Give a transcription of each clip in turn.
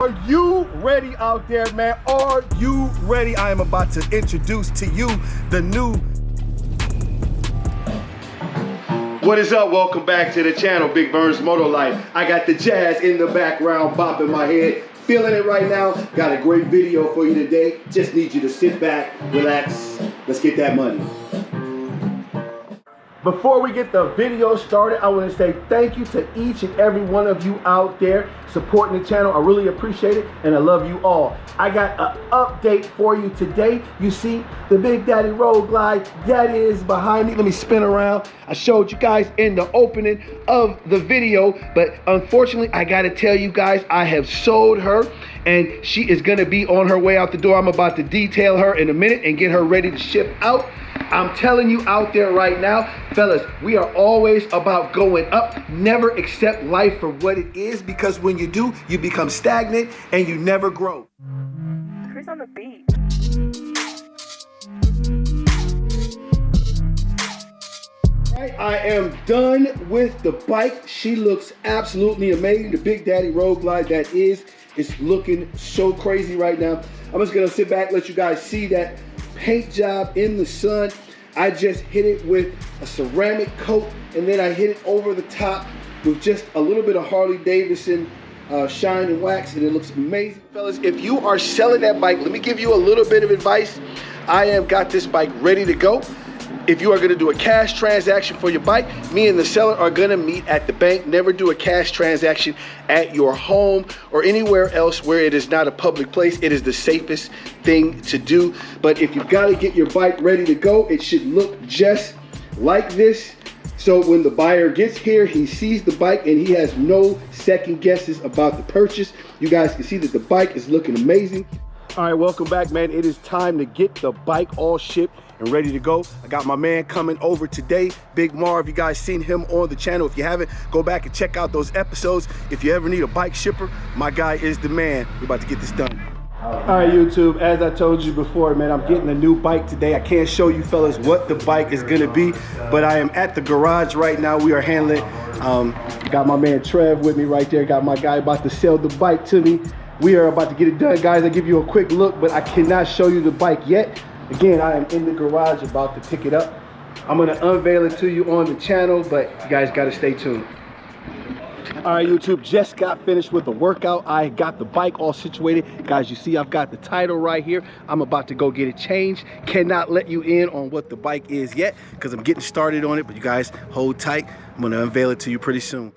Are you ready out there, man? Are you ready? I am about to introduce to you the new... What is up? Welcome back to the channel, Big Vern's Moto Life. I got the jazz in the background, bopping my head. Feeling it right now. Got a great video for you today. Just need you to sit back, relax. Let's get that money. Before we get the video started, I want to say thank you to each and every one of you out there supporting the channel. I really appreciate it, and I love you all. I got an update for you today. You see the Big Daddy Roadglide that is behind me. Let me spin around. I showed you guys in the opening of the video, but unfortunately, I got to tell you guys, I have sold her, and she is going to be on her way out the door. I'm about to detail her in a minute and get her ready to ship out. I'm telling you out there right now, fellas, we are always about going up. Never accept life for what it is, because when you do, you become stagnant and you never grow. Chris on the beat. Right, I am done with the bike. She looks absolutely amazing. The Big Daddy Roadglide that is looking so crazy right now. I'm just gonna sit back, let you guys see that paint job in the sun. I just hit it with a ceramic coat, and then I hit it over the top with just a little bit of Harley-Davidson shine and wax, and it looks amazing. Fellas, if you are selling that bike, let me give you a little bit of advice. I have got this bike ready to go. If you are gonna do a cash transaction for your bike, me and the seller are gonna meet at the bank. Never do a cash transaction at your home or anywhere else where it is not a public place. It is the safest thing to do. But if you've gotta get your bike ready to go, it should look just like this. So when the buyer gets here, he sees the bike and he has no second guesses about the purchase. You guys can see that the bike is looking amazing. All right, welcome back, man. It is time to get the bike all shipped and ready to go. I got my man coming over today, Big Marv. You guys seen him on the channel. If you haven't, go back and check out those episodes. If you ever need a bike shipper, my guy is the man. We're about to get this done. All right, YouTube, as I told you before, man, I'm getting a new bike today. I can't show you fellas what the bike is gonna be, but I am at the garage right now. We are handling, got my man Trev with me right there. Got my guy about to sell the bike to me. We are about to get it done, guys. I'll give you a quick look, but I cannot show you the bike yet. Again, I am in the garage about to pick it up. I'm gonna unveil it to you on the channel, but you guys gotta stay tuned. All right, YouTube, just got finished with the workout. I got the bike all situated. Guys, you see I've got the title right here. I'm about to go get it changed. Cannot let you in on what the bike is yet, because I'm getting started on it, but you guys hold tight. I'm gonna unveil it to you pretty soon.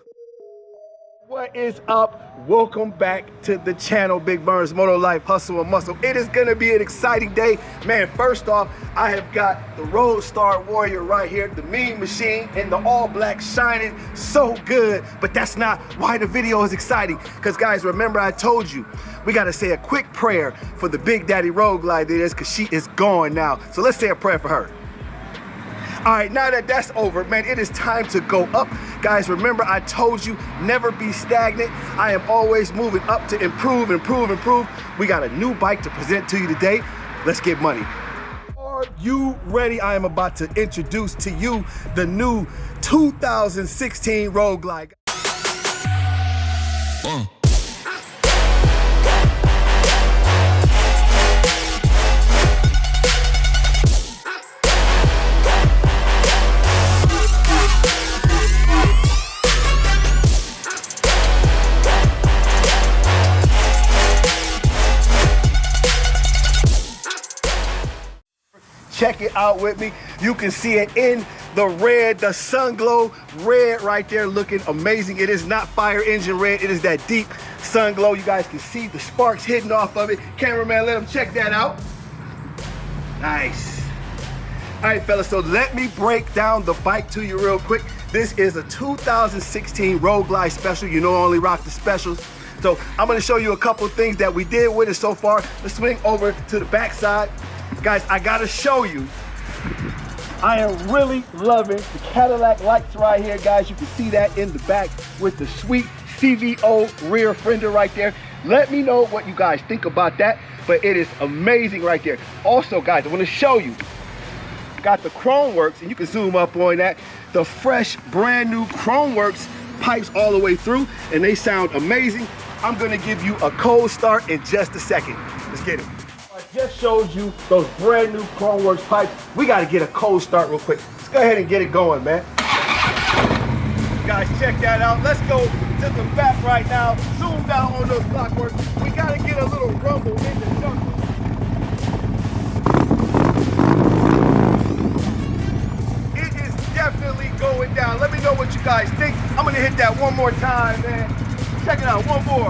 What is up? Welcome back to the channel, Big Vern's Moto Life, Hustle and Muscle. It is gonna be an exciting day. Man, first off, I have got the Roadstar Warrior right here, the Mean Machine in the all black, shining so good. But that's not why the video is exciting. Because guys, remember I told you, we gotta say a quick prayer for the Big Daddy Roadglide that is, because she is gone now. So let's say a prayer for her. All right, now that that's over, man, it is time to go up. Guys, remember I told you, never be stagnant. I am always moving up to improve, improve, improve. We got a new bike to present to you today. Let's get money. Are you ready? I am about to introduce to you the new 2016 Roadglide. Check it out with me. You can see it in the red, the sun glow red right there, looking amazing. It is not fire engine red. It is that deep sun glow. You guys can see the sparks hitting off of it. Cameraman, let them check that out. Nice. All right, fellas, so let me break down the bike to you real quick. This is a 2016 Roadglide Special. You know I only rock the specials. So I'm gonna show you a couple things that we did with it so far. Let's swing over to the back side. Guys, I gotta show you, I am really loving the Cadillac lights right here, guys. You can see that in the back with the sweet CVO rear fender right there. Let me know what you guys think about that, but it is amazing right there. Also, guys, I wanna show you, got the Chrome Works, and you can zoom up on that, the fresh, brand new Chrome Works pipes all the way through, and they sound amazing. I'm gonna give you a cold start in just a second. Let's get it. I just showed you those brand new Chromeworks pipes. We gotta get a cold start real quick. Let's go ahead and get it going, man. Guys, check that out. Let's go to the back right now. Zoom down on those clockworks. We gotta get a little rumble in the jungle. It is definitely going down. Let me know what you guys think. I'm gonna hit that one more time, man. Check it out, one more.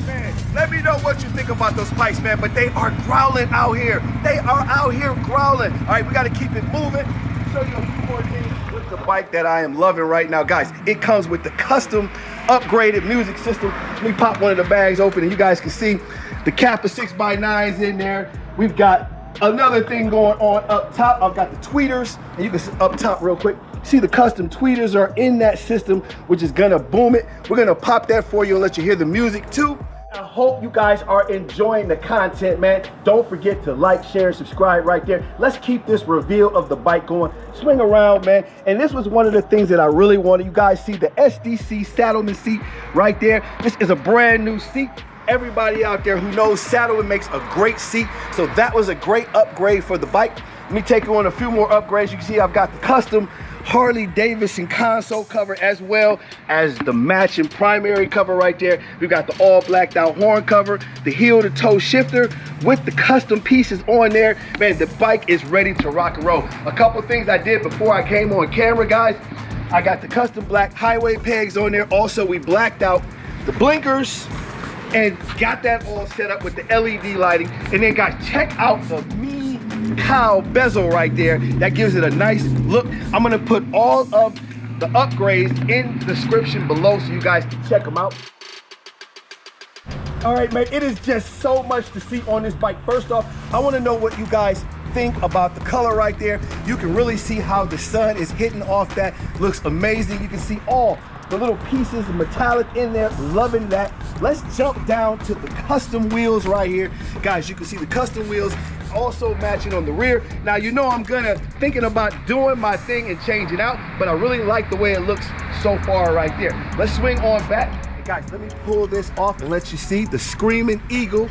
Man, let me know what you think about those pipes, man, but they are growling out here. They are out here growling. All right, we gotta keep it moving. Show you a few more things with the bike that I am loving right now. Guys, it comes with the custom upgraded music system. Let me pop one of the bags open and you guys can see the Kappa 6x9s in there. We've got another thing going on up top. I've got the tweeters, and you can see up top real quick. See the custom tweeters are in that system, which is gonna boom it. We're gonna pop that for you and let you hear the music too. I hope you guys are enjoying the content, man. Don't forget to like, share, and subscribe right there. Let's keep this reveal of the bike going. Swing around, man. And this was one of the things that I really wanted. You guys see the SDC Saddlemen seat right there. This is a brand new seat. Everybody out there who knows Saddlemen makes a great seat. So that was a great upgrade for the bike. Let me take you on a few more upgrades. You can see I've got the custom Harley-Davidson console cover as well as the matching primary cover right there. We've got the all blacked out horn cover, the heel to toe shifter with the custom pieces on there. Man, the bike is ready to rock and roll. A couple things I did before I came on camera, guys. I got the custom black highway pegs on there. Also, we blacked out the blinkers and got that all set up with the LED lighting. And then guys, check out the cow bezel right there. That gives it a nice look. I'm gonna put all of the upgrades in the description below so you guys can check them out. All right, man, it is just so much to see on this bike. First off, I want to know what you guys think about the color right there. You can really see how the sun is hitting off that. Looks amazing. You can see all the little pieces of metallic in there. Loving that. Let's jump down to the custom wheels right here. Guys, you can see the custom wheels also matching on the rear. Now, you know I'm thinking about doing my thing and changing out, but I really like the way it looks so far right there. Let's swing on back. Hey guys, let me pull this off and let you see the Screaming Eagle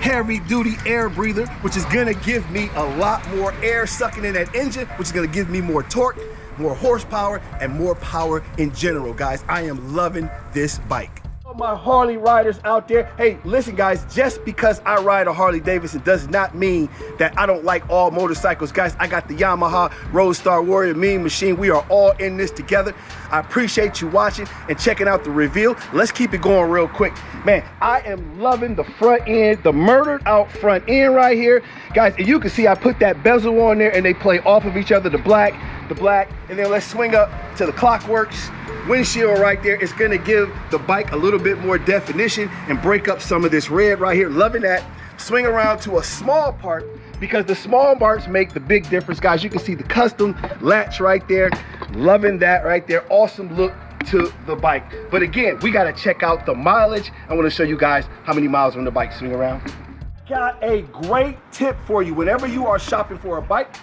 heavy duty air breather, which is gonna give me a lot more air sucking in that engine, which is gonna give me more torque, more horsepower, and more power in general, guys. I am loving this bike. My Harley riders out there, hey, listen guys, just because I ride a Harley-Davidson does not mean that I don't like all motorcycles. Guys, I got the Yamaha Roadstar Warrior Mean Machine. We are all in this together. I appreciate you watching and checking out the reveal. Let's keep it going real quick. Man, I am loving the front end, the murdered out front end right here. Guys, and you can see I put that bezel on there and they play off of each other, the black, and then let's swing up to the Clockworks windshield right there. It's gonna give the bike a little bit more definition and break up some of this red right here. Loving that. Swing around to a small part because the small parts make the big difference, guys. You can see the custom latch right there. Loving that right there. Awesome look to the bike. But again, we gotta check out the mileage. I wanna show you guys how many miles on the bike. Swing around. Got a great tip for you. Whenever you are shopping for a bike,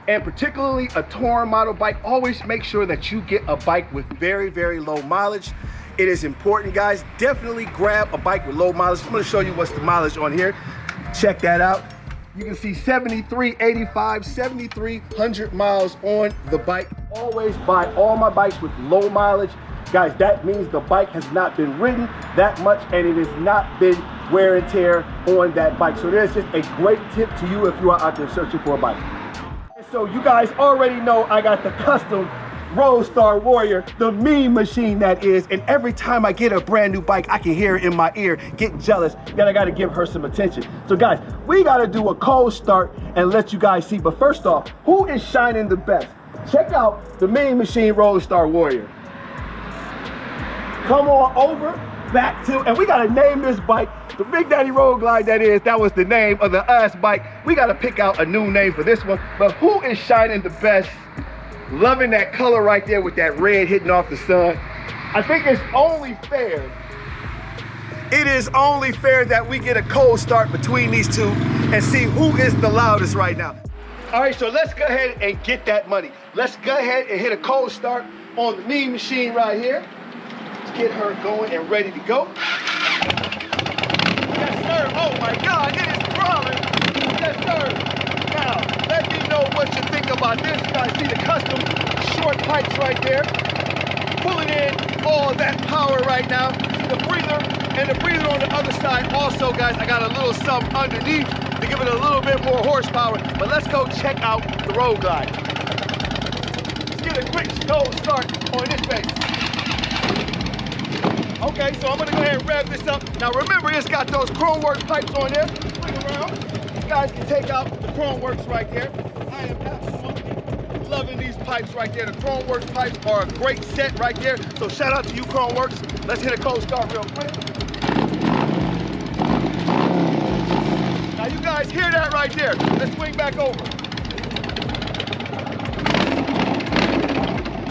and particularly a touring model bike, always make sure that you get a bike with very, very low mileage. It is important, guys. Definitely grab a bike with low mileage. I'm gonna show you what's the mileage on here. Check that out. You can see 7385, 7,300 miles on the bike. Always buy all my bikes with low mileage. Guys, that means the bike has not been ridden that much and it has not been wear and tear on that bike. So there's just a great tip to you if you are out there searching for a bike. So you guys already know I got the custom Roadstar Warrior, the Mean Machine that is, and every time I get a brand new bike, I can hear it in my ear, get jealous, that I gotta give her some attention. So guys, we gotta do a cold start and let you guys see, but first off, who is shining the best? Check out the Mean Machine Roadstar Warrior. Come on over, back to, and we gotta name this bike the Big Daddy Roadglide that is. That was the name of the US bike. We gotta pick out a new name for this one, but who is shining the best? Loving that color right there with that red hitting off the sun. I think it's only fair. It is only fair that we get a cold start between these two and see who is the loudest right now. All right, so let's go ahead and get that money. Let's go ahead and hit a cold start on the Mean Machine right here. get her going and ready to go. Yes, sir. Oh my God, it is crawling. Yes, sir. Now, let me know what you think about this. You guys see the custom short pipes right there. Pulling in all that power right now. The breather and the breather on the other side. Also, guys, I got a little something underneath to give it a little bit more horsepower. But let's go check out the Road Glide. Let's get a quick cold start on this baby. Okay, so I'm gonna go ahead and rev this up. Now remember, it's got those Chromeworks pipes on there. Swing around. You guys can take out the Chromeworks right there. I am absolutely loving these pipes right there. The Chromeworks pipes are a great set right there. So shout out to you, Chromeworks. Let's hit a cold start real quick. Now you guys hear that right there. Let's swing back over.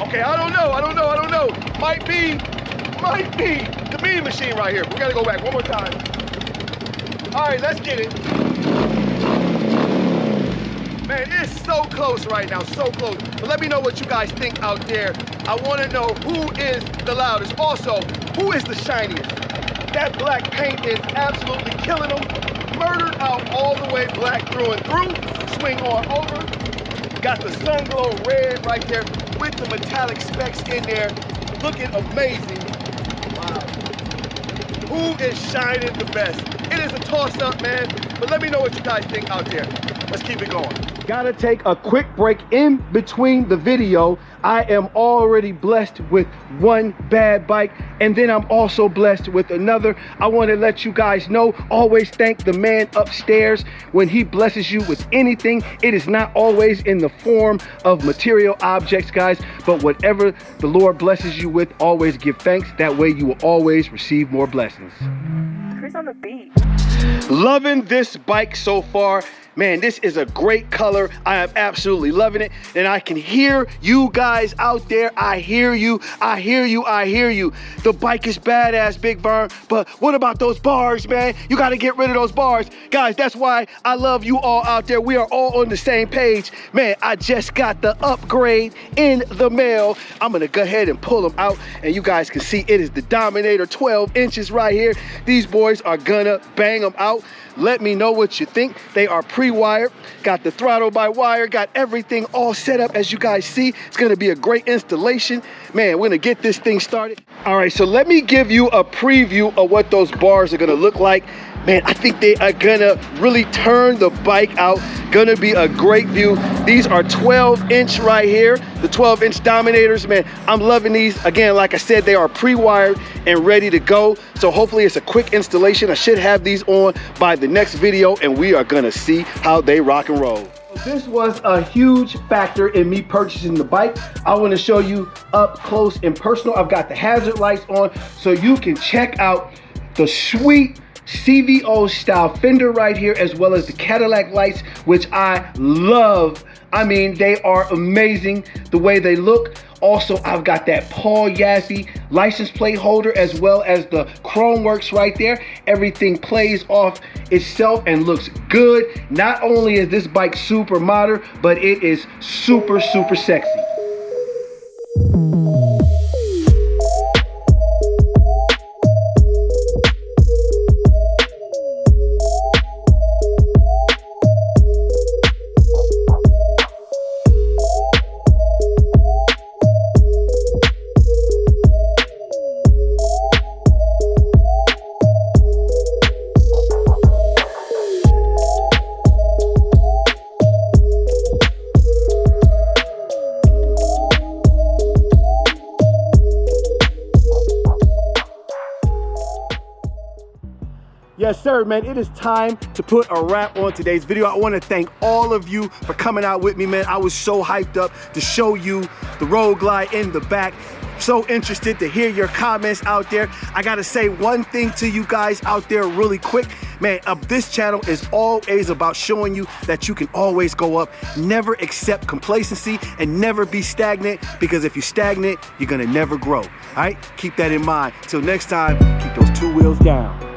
Okay, I don't know. Might be the Mean Machine right here. We gotta go back one more time. All right, let's get it. Man, it's so close right now, so close. But let me know what you guys think out there. I wanna know who is the loudest. Also, who is the shiniest? That black paint is absolutely killing them. Murdered out all the way black through and through. Swing on over. Got the sun glow red right there with the metallic specks in there. Looking amazing. Wow. Who is shining the best? It is a toss-up, man. But let me know what you guys think out there. Let's keep it going. Gotta take a quick break in between the video. I am already blessed with one bad bike, and then I'm also blessed with another. I want to let you guys know, always thank the man upstairs when he blesses you with anything. It is not always in the form of material objects, guys, but whatever the Lord blesses you with, always give thanks. That way you will always receive more blessings. Chris on the beat. Loving this bike so far. Man, this is a great color. I am absolutely loving it. And I can hear you guys out there. I hear you. The bike is badass, Big Burn. But what about those bars, man? You got to get rid of those bars. Guys, that's why I love you all out there. We are all on the same page. Man, I just got the upgrade in the mail. I'm going to go ahead and pull them out. And you guys can see it is the Dominator 12 inches right here. These boys are going to bang them out. Let me know what you think. They are pre-wired, got the throttle by wire, got everything all set up as you guys see. It's gonna be a great installation. Man, we're gonna get this thing started. All right, so let me give you a preview of what those bars are gonna look like. Man, I think they are gonna really turn the bike out. Gonna be a great view. These are 12-inch right here, the 12-inch Dominators. Man, I'm loving these. Again, like I said, they are pre-wired and ready to go. So hopefully it's a quick installation. I should have these on by the next video, and we are gonna see how they rock and roll. This was a huge factor in me purchasing the bike. I want to show you up close and personal. I've got the hazard lights on so you can check out the sweet CVO style fender right here, as well as the Cadillac lights, which I love. I mean, they are amazing the way they look. Also, I've got that Paul Yazzie license plate holder, as well as the Chromeworks right there. Everything plays off itself and looks good. Not only is this bike super modern, but it is super, super sexy. Yes, sir, man. It is time to put a wrap on today's video. I want to thank all of you for coming out with me, man. I was so hyped up to show you the Road Glide in the back. So interested to hear your comments out there. I got to say one thing to you guys out there really quick. Man, this channel is always about showing you that you can always go up. Never accept complacency and never be stagnant, because if you're stagnant, you're going to never grow. All right? Keep that in mind. Till next time, keep those two wheels down.